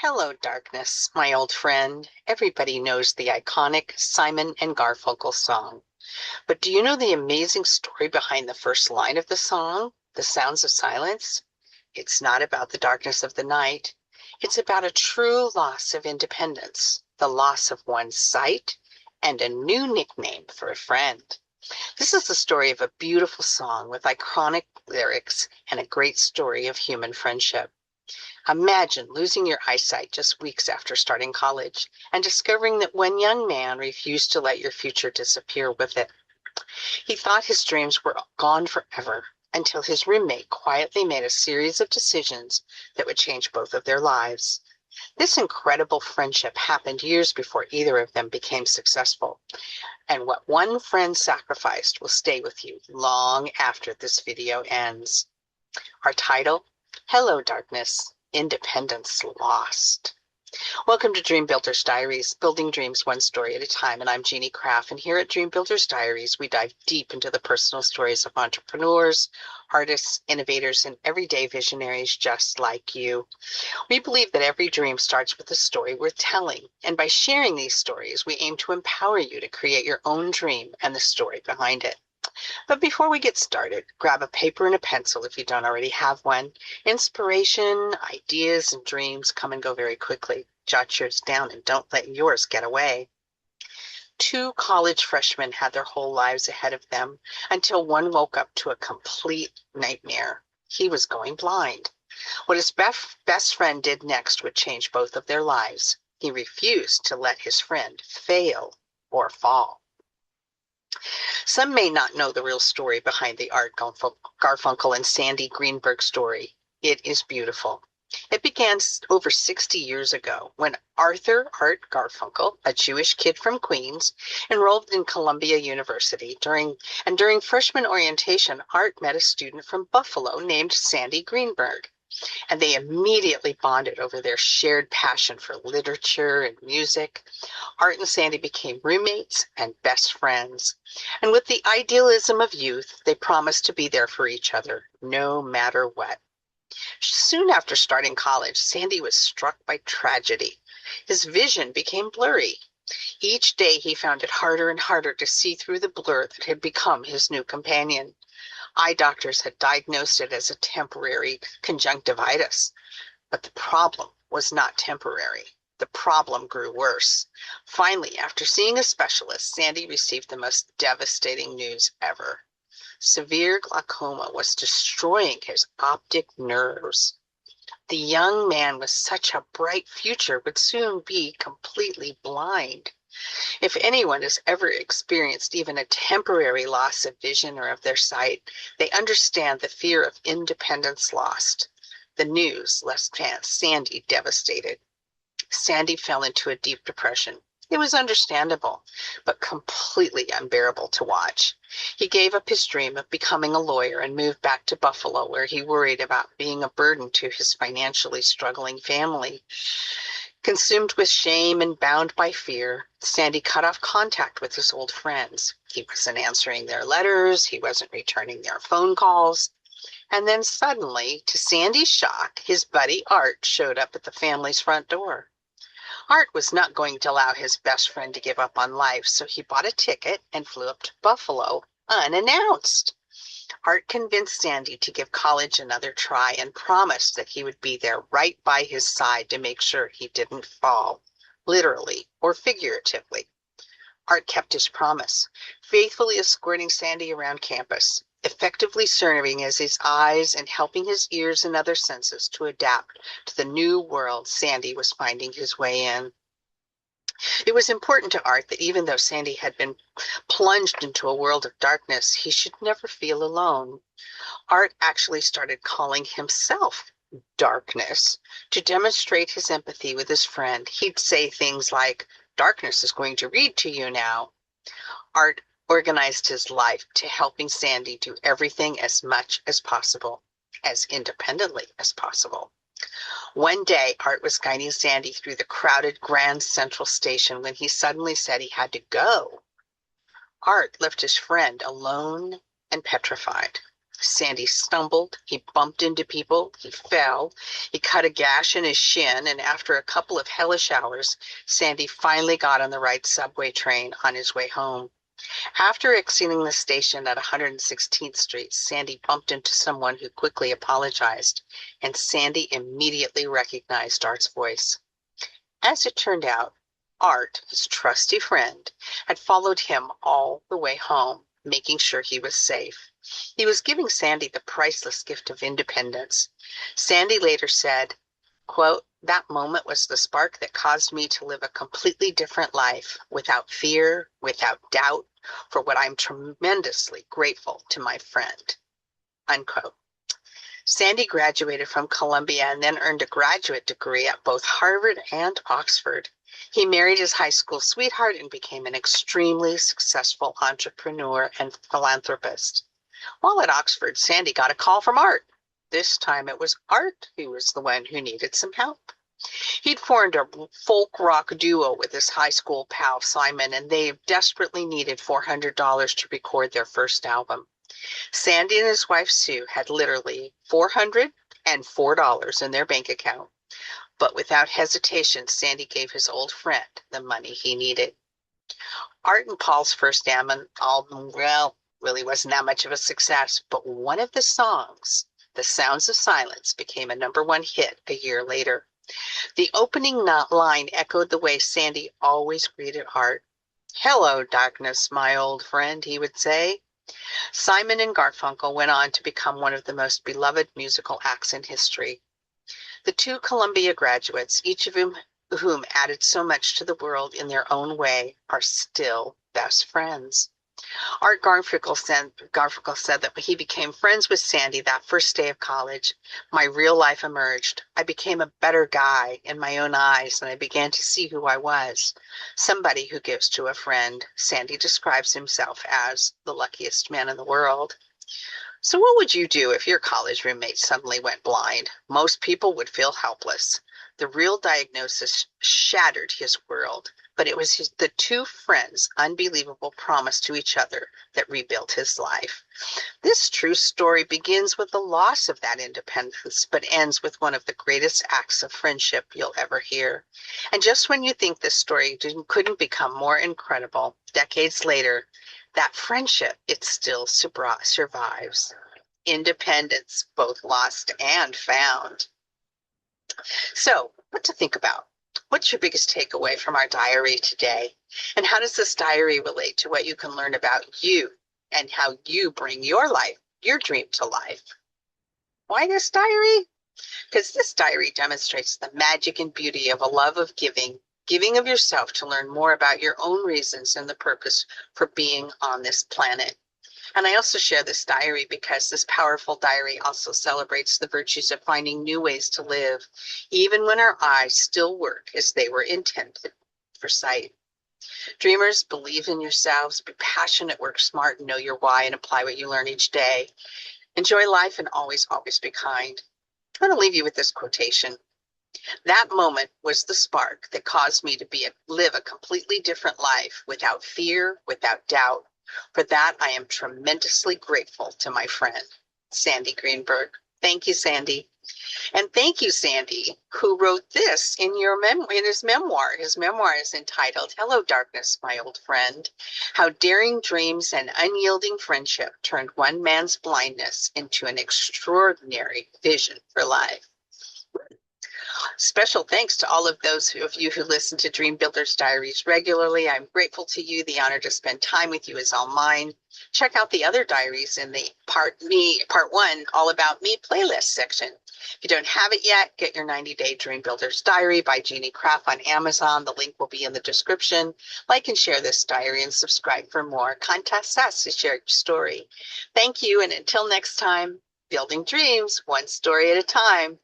Hello, darkness, my old friend. Everybody knows the iconic Simon and Garfunkel song. But do you know the amazing story behind the first line of the song, The Sounds of Silence? It's not about the darkness of the night. It's about a true loss of independence, the loss of one's sight, and a new nickname for a friend. This is the story of a beautiful song with iconic lyrics and a great story of human friendship. Imagine losing your eyesight just weeks after starting college and discovering that one young man refused to let your future disappear with it. He thought his dreams were gone forever until his roommate quietly made a series of decisions that would change both of their lives. This incredible friendship happened years before either of them became successful, and what one friend sacrificed will stay with you long after this video ends. Our title, Hello Darkness, Independence Lost. Welcome to Dream Builders Diaries, building dreams one story at a time. And I'm Jeannie Craft. And here at Dream Builders Diaries, we dive deep into the personal stories of entrepreneurs, artists, innovators, and everyday visionaries just like you. We believe that every dream starts with a story worth telling. And by sharing these stories, we aim to empower you to create your own dream and the story behind it. But before we get started, grab a paper and a pencil if you don't already have one. Inspiration, ideas, and dreams come and go very quickly. Jot yours down and don't let yours get away. Two college freshmen had their whole lives ahead of them until one woke up to a complete nightmare. He was going blind. What his best friend did next would change both of their lives. He refused to let his friend fail or fall. Some may not know the real story behind the Art Garfunkel and Sandy Greenberg story. It is beautiful. It began over 60 years ago when Arthur Art Garfunkel, a Jewish kid from Queens, enrolled in Columbia University. During freshman orientation, Art met a student from Buffalo named Sandy Greenberg, and they immediately bonded over their shared passion for literature and music. Art and Sandy became roommates and best friends. And with the idealism of youth, they promised to be there for each other, no matter what. Soon after starting college, Sandy was struck by tragedy. His vision became blurry. Each day he found it harder and harder to see through the blur that had become his new companion. Eye doctors had diagnosed it as a temporary conjunctivitis, but the problem was not temporary. The problem grew worse. Finally, after seeing a specialist, Sandy received the most devastating news ever. Severe glaucoma was destroying his optic nerves. The young man with such a bright future would soon be completely blind. If anyone has ever experienced even a temporary loss of vision or of their sight, they understand the fear of independence lost. The news left Sandy devastated. Sandy fell into a deep depression. It was understandable, but completely unbearable to watch. He gave up his dream of becoming a lawyer and moved back to Buffalo, where he worried about being a burden to his financially struggling family. Consumed with shame and bound by fear, Sandy cut off contact with his old friends. He wasn't answering their letters, he wasn't returning their phone calls. And then suddenly, to Sandy's shock, his buddy Art showed up at the family's front door. Art was not going to allow his best friend to give up on life, so he bought a ticket and flew up to Buffalo unannounced. Art convinced Sandy to give college another try and promised that he would be there right by his side to make sure he didn't fall, literally or figuratively. Art kept his promise, faithfully escorting Sandy around campus, effectively serving as his eyes and helping his ears and other senses to adapt to the new world Sandy was finding his way in. It was important to Art that even though Sandy had been plunged into a world of darkness, he should never feel alone. Art actually started calling himself Darkness to demonstrate his empathy with his friend. He'd say things like, "Darkness is going to read to you now." Art organized his life to helping Sandy do everything as much as possible, as independently as possible. One day, Art was guiding Sandy through the crowded Grand Central Station when he suddenly said he had to go. Art left his friend alone and petrified. Sandy stumbled, he bumped into people, he fell, he cut a gash in his shin, and after a couple of hellish hours, Sandy finally got on the right subway train on his way home. After exiting the station at 116th Street, Sandy bumped into someone who quickly apologized, and Sandy immediately recognized Art's voice. As it turned out, Art, his trusty friend, had followed him all the way home, making sure he was safe. He was giving Sandy the priceless gift of independence. Sandy later said, quote, "That moment was the spark that caused me to live a completely different life, without fear, without doubt, for what I'm tremendously grateful to my friend." Unquote. Sandy graduated from Columbia and then earned a graduate degree at both Harvard and Oxford. He married his high school sweetheart and became an extremely successful entrepreneur and philanthropist. While at Oxford, Sandy got a call from Art. This time it was Art who was the one who needed some help. He'd formed a folk rock duo with his high school pal Simon, and they desperately needed $400 to record their first album. Sandy and his wife Sue had literally $404 in their bank account, but without hesitation, Sandy gave his old friend the money he needed. Art and Paul's first album, well, really wasn't that much of a success, but one of the songs, The Sounds of Silence, became a #1 hit a year later. The opening line echoed the way Sandy always greeted Art. "Hello, darkness, my old friend," he would say. Simon and Garfunkel went on to become one of the most beloved musical acts in history. The two Columbia graduates, each of whom added so much to the world in their own way, are still best friends. Art Garfunkel said that when he became friends with Sandy that first day of college, my real life emerged. I became a better guy in my own eyes, and I began to see who I was. Somebody who gives to a friend. Sandy describes himself as the luckiest man in the world. So what would you do if your college roommate suddenly went blind? Most people would feel helpless. The real diagnosis shattered his world, but it was the two friends' unbelievable promise to each other that rebuilt his life. This true story begins with the loss of that independence, but ends with one of the greatest acts of friendship you'll ever hear. And just when you think this story couldn't become more incredible, decades later, that friendship, it still survives. Independence, both lost and found. So, what to think about? What's your biggest takeaway from our diary today? And how does this diary relate to what you can learn about you and how you bring your life, your dream to life? Why this diary? Because this diary demonstrates the magic and beauty of a love of giving of yourself to learn more about your own reasons and the purpose for being on this planet. And I also share this diary because this powerful diary also celebrates the virtues of finding new ways to live, even when our eyes still work as they were intended for sight. Dreamers, believe in yourselves, be passionate, work smart, know your why, and apply what you learn each day. Enjoy life and always, always be kind. I'm going to leave you with this quotation. That moment was the spark that caused me to live a completely different life without fear, without doubt. For that, I am tremendously grateful to my friend, Sandy Greenberg. Thank you, Sandy. And thank you, Sandy, who wrote this in his memoir. His memoir is entitled, Hello, Darkness, My Old Friend, How Daring Dreams and Unyielding Friendship Turned One Man's Blindness into an Extraordinary Vision for Life. Special thanks to all of those of you who listen to Dream Builders Diaries regularly. I'm grateful to you. The honor to spend time with you is all mine. Check out the other diaries in the Part 1, All About Me playlist section. If you don't have it yet, get your 90-day Dream Builders Diary by Jeannie Craft on Amazon. The link will be in the description. Like and share this diary and subscribe for more. Contact us to share your story. Thank you, and until next time, building dreams, one story at a time.